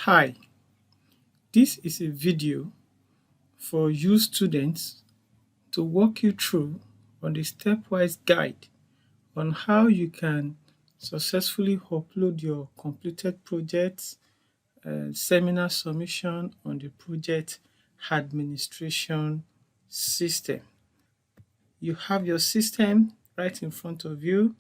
Hi, this is a video for you students to walk you through on the stepwise guide on how you can successfully upload your completed projects, seminar submission on the project administration system. You have your system right in front of you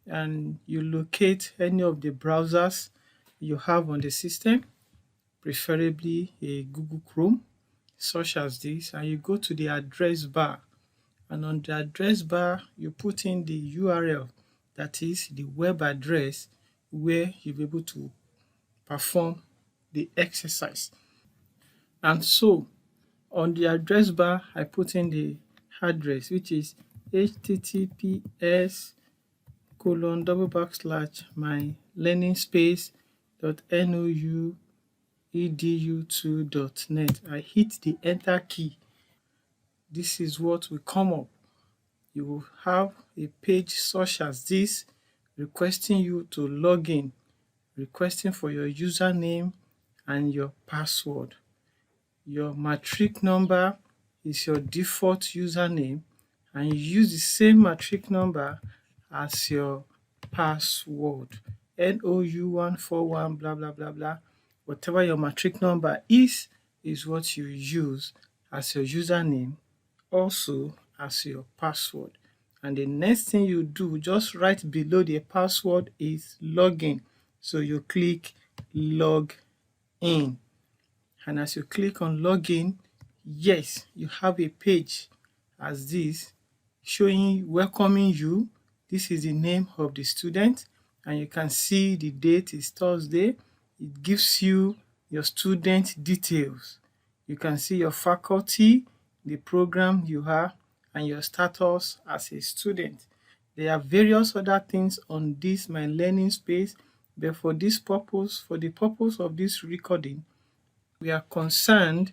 and you locate any of the browsers you have on the system, preferably a Google Chrome such as this, and you go to the address bar, and on the address bar you put in the URL, that is the web address where you'll be able to perform the exercise. And so on the address bar I put in the address, which is https colon double backslash my learning space .nou edu2.net. I hit the enter key. This is what will come up. You will have a page such as this requesting you to log in, requesting for your username and your password. Your matric number is your default username, and you use the same matric number as your password. NOU141 blah blah blah blah. Whatever your matric number is what you use as your username, also as your password. And the next thing you do, just right below the password, is login. So you click log in. And as you click on login, yes, you have a page as this showing, welcoming you. This is the name of the student, and you can see the date is Thursday. It gives you your student details. You can see your faculty, the program you have, and your status as a student. There are various other things on this my learning space, but for this purpose, for the purpose of this recording, we are concerned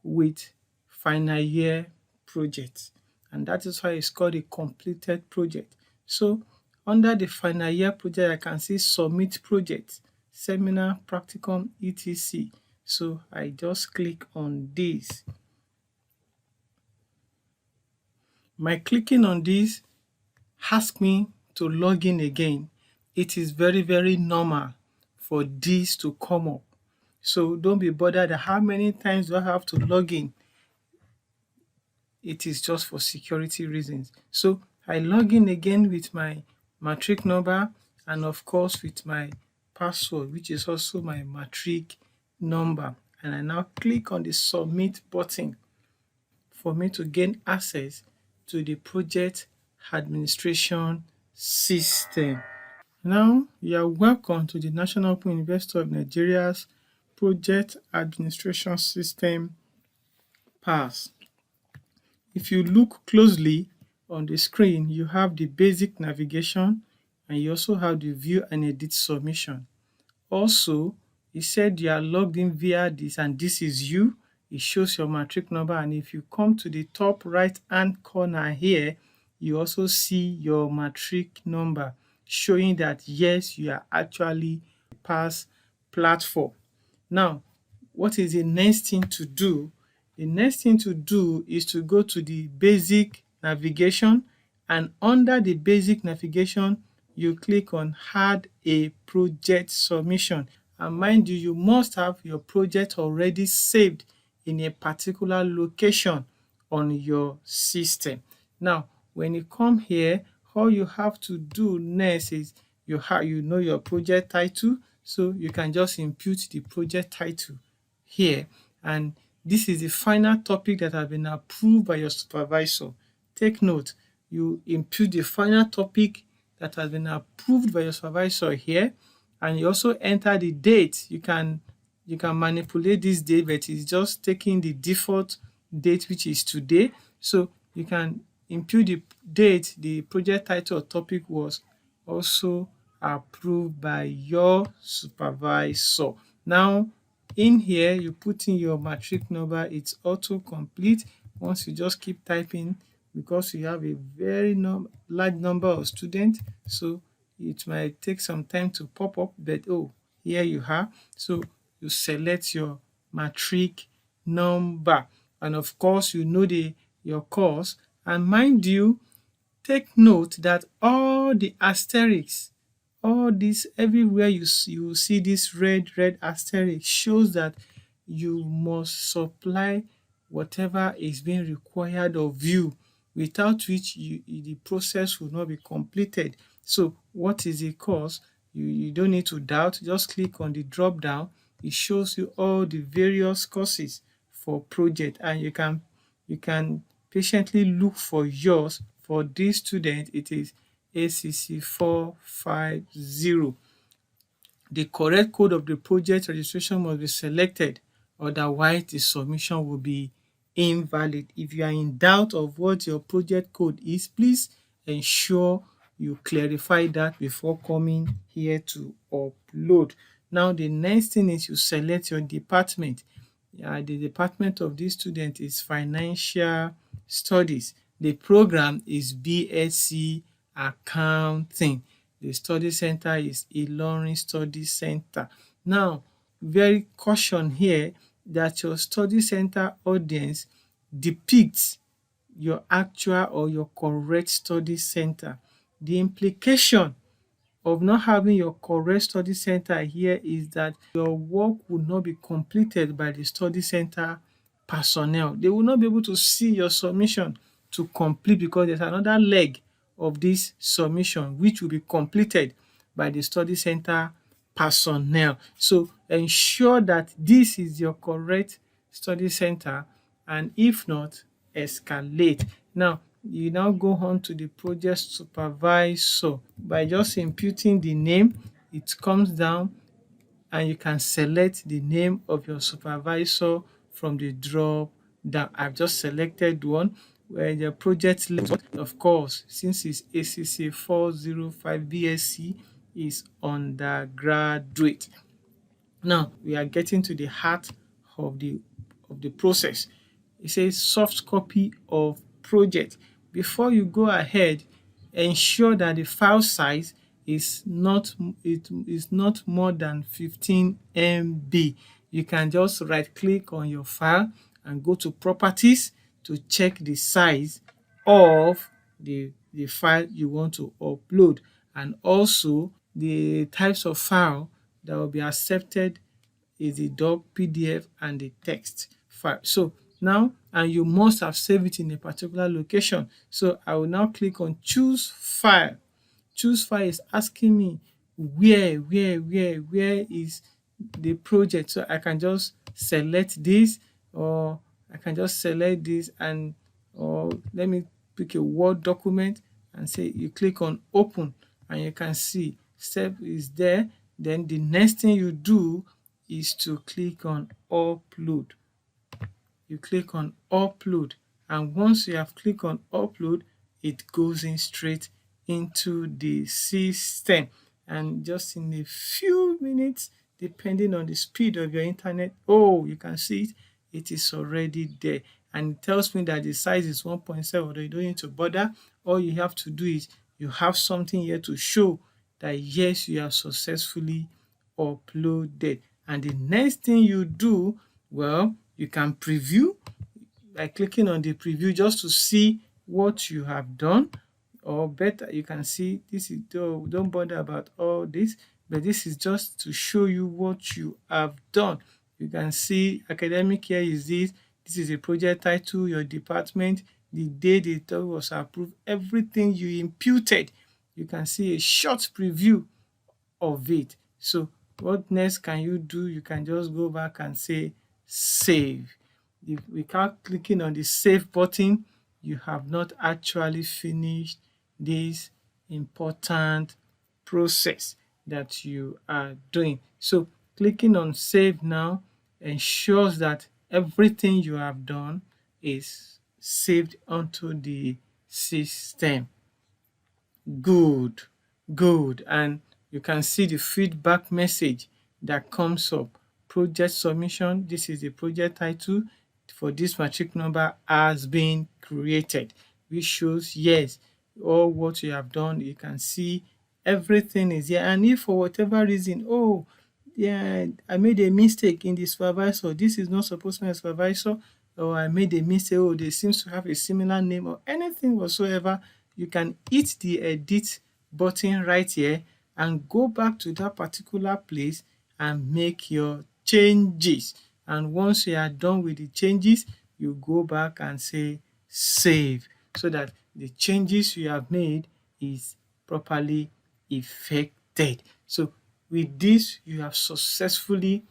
with final year projects, and that is why it's called a completed project. So under the final year project, I can see submit project, seminar, practicum, etc. So I just click on this. My clicking on this asks me to log in again. It is very normal for this to come up. So don't be bothered at how many times do I have to log in. It is just for security reasons. So I log in again with my matric number and of course with my password, which is also my matric number. And I now click on the submit button for me to gain access to the project administration system. Now you are welcome to the National Open University of Nigeria's project administration system PASS. If you look closely on the screen, you have the basic navigation and you also have the view and edit submission. Also, it said you are logged in via this, and this is you. It shows your matric number, and if you come to the top right hand corner here, you also see your matric number showing that yes, you are actually a PASS platform. Now, what is the next thing to do? The next thing to do is to go to the basic navigation, and under the basic navigation, you click on add a project submission. And mind you, you must have your project already saved in a particular location on your system. Now, when you come here, all you have to do next is you know your project title, so you can just input the project title here, and this is the final topic that has been approved by your supervisor. Take note, you input the final topic that has been approved by your supervisor here, and you also enter the date. You can manipulate this date, but it's just taking the default date, which is today. So you can input the date the project title or topic was also approved by your supervisor. Now, in here, you put in your matric number. It's auto complete. Once you just keep typing, because you have a very large number of students, so it might take some time to pop up, but oh, here you are. So you select your matric number, and of course you know the your course. And mind you, take note that all the asterisks, all this everywhere you see this red asterisk shows that you must supply whatever is being required of you, without which the process will not be completed. So what is the course? You don't need to doubt, just click on the drop down. It shows you all the various courses for project, and you can patiently look for yours. For this student, it is ACC 450. The correct code of the project registration must be selected, otherwise the submission will be invalid. If you are in doubt of what your project code is, please ensure you clarify that before coming here to upload. Now the next thing is you select your department. The department of this student is financial studies. The program is BSc accounting. The study center is Ilorin Study Center. Now, very caution here that your study center audience depicts your actual or your correct study center. The implication of not having your correct study center here is that your work will not be completed by the study center personnel. They will not be able to see your submission to complete, because there's another leg of this submission which will be completed by the study center personnel. So ensure that this is your correct study center, and if not, escalate. Now you now go on to the project supervisor. By just imputing the name, it comes down and you can select the name of your supervisor from the drop down. I've just selected one where the project level, of course, since it's ACC 405 BSc, is undergraduate. Now we are getting to the heart of the process. It says soft copy of project. Before you go ahead, ensure that the file size is not more than 15 MB. You can just right click on your file and go to properties to check the size of the file you want to upload, and also the types of file that will be accepted is the doc, PDF, and the text file. So now, and you must have saved it in a particular location. So I will now click on choose file. Choose file is asking me where is the project. So I can just select this, or I can just select this, and or let me pick a Word document and say you click on open, and you can see step is there. Then the next thing you do is to click on upload. You click on upload, and once you have clicked on upload, it goes in straight into the system, and just in a few minutes, depending on the speed of your internet, oh, you can see it is already there, and it tells me that the size is 1.7. You don't need to bother. All you have to do is you have something here to show that yes, you have successfully uploaded. And the next thing you do, well, you can preview by clicking on the preview just to see what you have done, or better, you can see this is, don't bother about all this, but this is just to show you what you have done. You can see academic year is this is a project title, your department, the day the title was approved, everything you imputed. You can see a short preview of it. So what next can you do? You can just go back and say save. If without clicking on the save button, you have not actually finished this important process that you are doing. So clicking on save now ensures that everything you have done is saved onto the system. Good, good. And you can see the feedback message that comes up. Project submission, this is the project title for this matric number has been created, which shows yes, all what you have done. You can see everything is here. And if for whatever reason, oh, yeah, I made a mistake in the supervisor. This is not supposed to be a supervisor, or I made a mistake. Oh, they seems to have a similar name or anything whatsoever. You can hit the edit button right here and go back to that particular place and make your changes. And once you are done with the changes, you go back and say save, so that the changes you have made is properly effected. So with this, you have successfully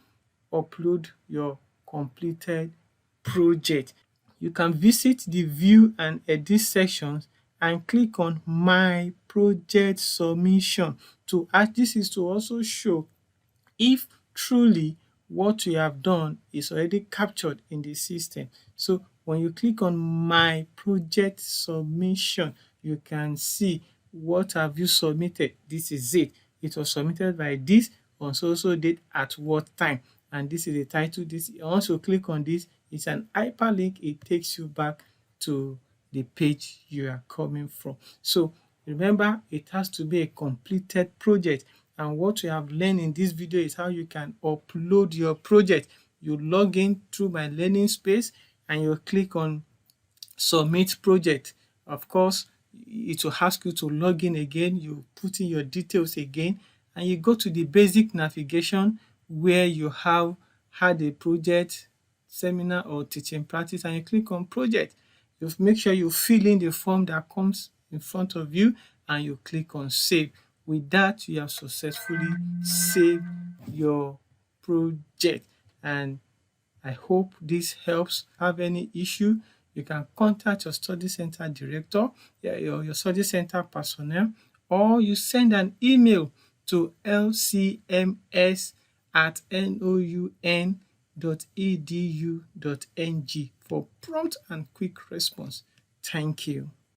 upload your completed project. You can visit the view and edit sections and click on my project submission to add. This is to also show if truly what you have done is already captured in the system. So when you click on my project submission, you can see what have you submitted. This is it. It was submitted by this on so date at what time, and this is the title. This, once you click on this, it's an hyperlink. It takes you back to the page you are coming from. So remember, it has to be a completed project. And what you have learned in this video is how you can upload your project. You log in through my learning space and you click on submit project. Of course, it will ask you to log in again. You put in your details again and you go to the basic navigation where you have had a project, seminar or teaching practice, and you click on project. You make sure you fill in the form that comes in front of you and you click on save. With that, you have successfully saved your project, and I hope this helps. Have any issue, you can contact your study center director, your study center personnel, or you send an email to lcms@noun.edu.ng for prompt and quick response. Thank you.